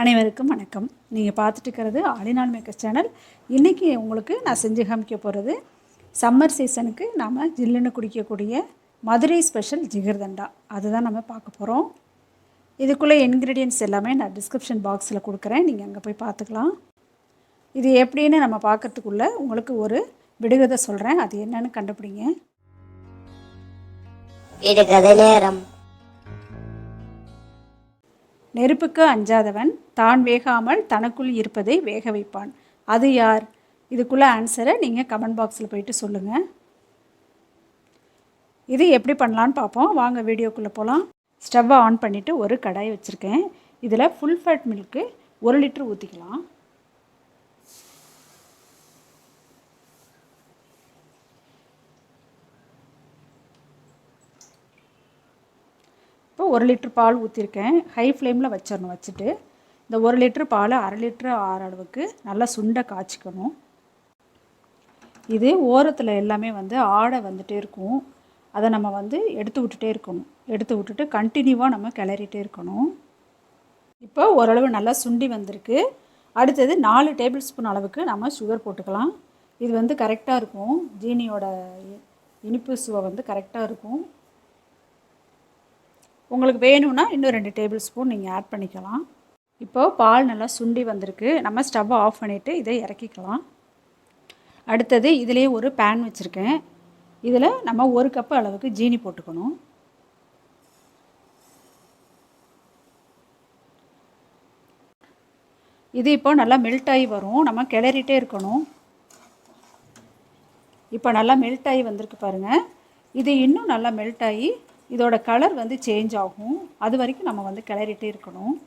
அனைவருக்கும் வணக்கம். நீங்கள் பார்த்துட்டு இருக்கிறது ஆலினால் மேக்கர்ஸ் சேனல். இன்றைக்கி உங்களுக்கு நான் செஞ்சு காமிக்க போகிறது சம்மர் சீசனுக்கு நாம் ஜில்லுன்னு குடிக்கக்கூடிய மதுரை ஸ்பெஷல் ஜிகர்தண்டா. அதுதான் நம்ம பார்க்க போகிறோம். இதுக்குள்ளே இன்க்ரீடியன்ட்ஸ் எல்லாமே நான் டிஸ்கிரிப்ஷன் பாக்ஸில் கொடுக்குறேன், நீங்கள் அங்கே போய் பார்த்துக்கலாம். இது எப்படின்னு நம்ம பார்க்குறதுக்குள்ளே உங்களுக்கு ஒரு விடுகதை சொல்கிறேன், அது என்னன்னு கண்டுபிடிங்க. விடுகதை நேரம். நெருப்புக்கு அஞ்சாதவன் தான் வேகாமல் தனக்குள் இருப்பதை வேக வைப்பான், அது யார்? இதுக்குள்ளே ஆன்சரை நீங்கள் கமெண்ட் பாக்ஸில் போயிட்டு சொல்லுங்கள். இது எப்படி பண்ணலான்னு பார்ப்போம், வாங்க வீடியோக்குள்ளே போகலாம். ஸ்டவ்வை ஆன் பண்ணிவிட்டு ஒரு கடாய் வச்சுருக்கேன். இதில் ஃபுல் ஃபேட் மில்க்கு 1 லிட்டர் ஊற்றிக்கலாம். இப்போ 1 லிட்டர் பால் ஊற்றிருக்கேன். ஹை ஃப்ளேமில் வச்சிடணும். வச்சுட்டு இந்த 1 லிட்டர் பால் 1/2 லிட்டர் ஆகிற அளவுக்கு நல்லா சுண்டை காய்ச்சிக்கணும். இது ஓரத்தில் எல்லாமே ஆடை வந்துகிட்டே இருக்கும், அதை நம்ம எடுத்து விட்டுட்டே இருக்கணும். எடுத்து விட்டுட்டு கண்டினியூவாக நம்ம கிளறிட்டே இருக்கணும். இப்போ ஓரளவு நல்லா சுண்டி வந்திருக்கு. அடுத்தது 4 டேபிள் ஸ்பூன் அளவுக்கு நம்ம சுகர் போட்டுக்கலாம். இது கரெக்டாக இருக்கும், ஜீனியோட இனிப்பு சுவை கரெக்டாக இருக்கும். உங்களுக்கு வேணும்னா இன்னும் 2 டேபிள் ஸ்பூன் நீங்கள் ஆட் பண்ணிக்கலாம். இப்போது பால் நல்லா சுண்டி வந்திருக்கு. நம்ம ஸ்டவ்வை ஆஃப் பண்ணிவிட்டு இதை இறக்கிக்கலாம். அடுத்தது இதிலே ஒரு பேன் வச்சுருக்கேன். இதில் நம்ம 1 கப்பு அளவுக்கு ஜீனி போட்டுக்கணும். இது இப்போ நல்லா மெல்ட் ஆகி வரும், நம்ம கிளறிட்டே இருக்கணும். இப்போ நல்லா மெல்ட் ஆகி வந்திருக்கு பாருங்கள். இது இன்னும் நல்லா மெல்ட் ஆகி இதோட கலர் சேஞ்ச் ஆகும், அது வரைக்கும் நம்ம கிளறிட்டே இருக்கணும்.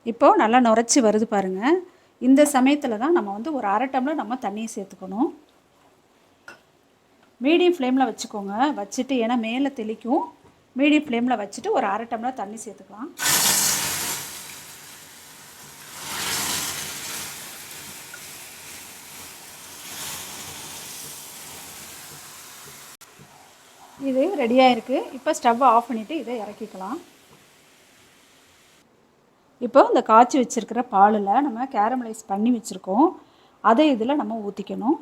இப்போது நல்லா நுரைச்சி வருது பாருங்கள். இந்த சமயத்தில் தான் நம்ம ஒரு 1/2 டம்ளர் நம்ம தண்ணியை சேர்த்துக்கணும். மீடியம் ஃப்ளேமில் வச்சுக்கோங்க, வச்சுட்டு ஏன்னா மேலே தெளிக்கும். மீடியம் ஃப்ளேமில் வச்சுட்டு ஒரு 1/2 டம்ளர் தண்ணி சேர்த்துக்கலாம். இது ரெடியாக இருக்குது. இப்போ ஸ்டவ்வை ஆஃப் பண்ணிவிட்டு இதை இறக்கிக்கலாம். இப்போ இந்த காய்ச்சி வச்சுருக்கிற பாலில் நம்ம கேரமலைஸ் பண்ணி வச்சுருக்கோம், அதை இதில் நம்ம ஊற்றிக்கணும்.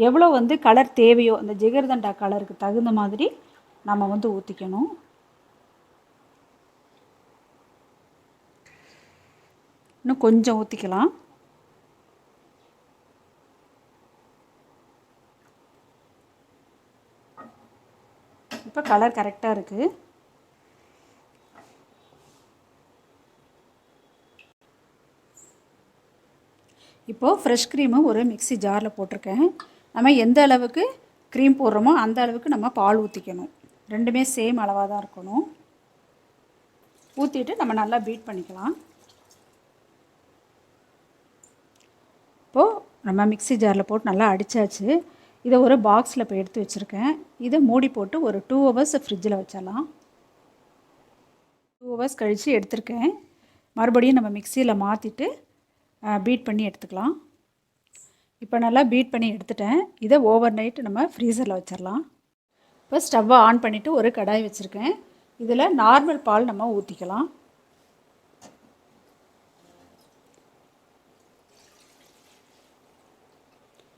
எவ்வளோ கலர் தேவையோ அந்த ஜிகர்தண்டா கலருக்கு தகுந்த மாதிரி நம்ம ஊற்றிக்கணும். இன்னும் கொஞ்சம் ஊற்றிக்கலாம். இப்போ கலர் கரெக்டாக இருக்குது. இப்போது ஃப்ரெஷ் க்ரீமு ஒரு மிக்ஸி ஜாரில் போட்டிருக்கேன். நம்ம எந்த அளவுக்கு க்ரீம் போடுறோமோ அந்த அளவுக்கு நம்ம பால் ஊற்றிக்கணும். ரெண்டுமே சேம் அளவாக தான் இருக்கணும். ஊற்றிட்டு நம்ம நல்லா பீட் பண்ணிக்கலாம். இப்போது நம்ம மிக்ஸி ஜாரில் போட்டு நல்லா அடித்தாச்சு. இதை ஒரு பாக்ஸில் இப்போ எடுத்து வச்சுருக்கேன். இதை மூடி போட்டு ஒரு 2 ஹவர்ஸ் ஃப்ரிட்ஜில் வச்சிடலாம். 2 ஹவர்ஸ் கழித்து எடுத்திருக்கேன். மறுபடியும் நம்ம மிக்சியில் மாற்றிட்டு பீட் பண்ணி எடுத்துக்கலாம். இப்போ நல்லா பீட் பண்ணி எடுத்துட்டேன். இதை ஓவர் நைட் நம்ம ஃப்ரீசரில் வச்சிடலாம். இப்போ ஸ்டவ்வை ஆன் பண்ணிவிட்டு ஒரு கடாய் வச்சுருக்கேன். இதில் நார்மல் பால் நம்ம ஊற்றிக்கலாம்.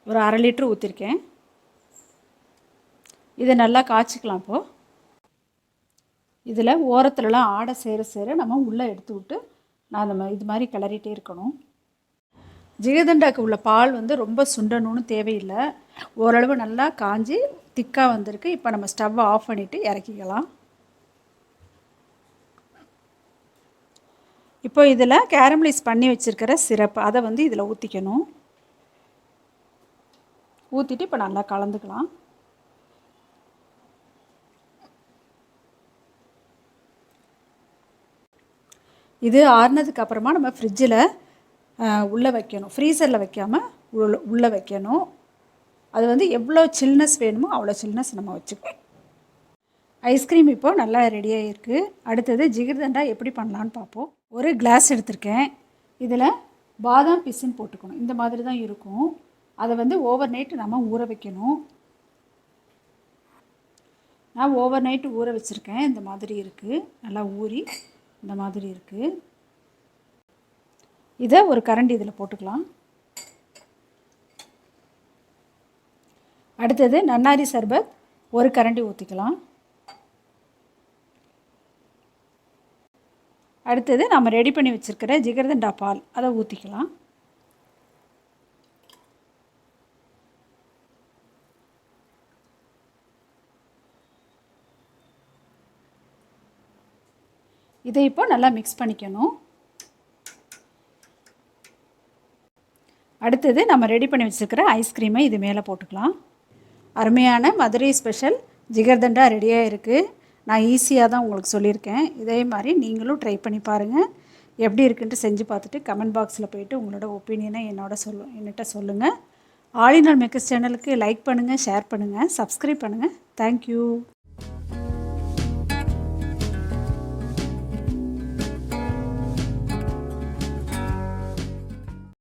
ஒரு 1/2 லிட்டர் ஊற்றிருக்கேன். இதை நல்லா காய்ச்சிக்கலாம். இப்போது இதில் ஓரத்துலலாம் ஆடை சேர நம்ம உள்ளே எடுத்து விட்டு நம்ம இது மாதிரி கிளறிட்டே இருக்கணும். ஜிகர்தண்டாக்கு உள்ள பால் வந்து ரொம்ப சுண்டணும்னு தேவையில்லை. ஓரளவு நல்லா காஞ்சி திக்காக வந்திருக்கு. இப்போ நம்ம ஸ்டவ்வை ஆஃப் பண்ணிவிட்டு இறக்கிக்கலாம். இப்போ இதில் கேரமலைஸ் பண்ணி வச்சுருக்கிற சிரப் அதை வந்து இதில் ஊற்றிக்கணும். ஊற்றிட்டு இப்போ நல்லா கலந்துக்கலாம். இது ஆறுனதுக்கு அப்புறமா நம்ம ஃப்ரிட்ஜில் உள்ளே வைக்கணும். ஃப்ரீசரில் வைக்காமல் உள்ளே வைக்கணும். அது வந்து எவ்வளோ சில்னஸ் வேணுமோ அவ்வளோ சில்னஸ் நம்ம வச்சுக்கணும். ஐஸ்கிரீம் இப்போது நல்லா ரெடியாக இருக்குது. அடுத்தது ஜிகர்தண்டா எப்படி பண்ணலான்னு பார்ப்போம். ஒரு கிளாஸ் எடுத்திருக்கேன். இதில் பாதாம் பிசின் போட்டுக்கணும். இந்த மாதிரி தான் இருக்கும். அதை வந்து ஓவர் நைட்டு நம்ம ஊற வைக்கணும். நான் ஓவர் நைட்டு ஊற வச்சுருக்கேன். இந்த மாதிரி இருக்குது. நல்லா ஊறி இந்த மாதிரி இருக்குது. இதை ஒரு கரண்டி இதில் போட்டுக்கலாம். அடுத்தது நன்னாரி சர்பத் ஒரு கரண்டி ஊற்றிக்கலாம். அடுத்தது நம்ம ரெடி பண்ணி வச்சுருக்கிற ஜிகர்தண்டா பால் அதை ஊற்றிக்கலாம். இதை இப்போ நல்லா மிக்ஸ் பண்ணிக்கணும். அடுத்தது நம்ம ரெடி பண்ணி வச்சுருக்கிற ஐஸ்கிரீமை இது மேலே போட்டுக்கலாம். அருமையான மதுரை ஸ்பெஷல் ஜிகர்தண்டா ரெடியாக இருக்குது. நான் ஈஸியாக தான் உங்களுக்கு சொல்லியிருக்கேன். இதே மாதிரி நீங்களும் ட்ரை பண்ணி பாருங்கள். எப்படி இருக்குன்ட்டு செஞ்சு பார்த்துட்டு கமெண்ட் பாக்ஸில் போய்ட்டு உங்களோட ஒப்பீனியனை என்கிட்ட சொல்லுங்கள். ஆல் இன் ஆல் மேக்கர்ஸ் சேனலுக்கு லைக் பண்ணுங்கள், ஷேர் பண்ணுங்கள், சப்ஸ்கிரைப் பண்ணுங்கள். தேங்க்யூ.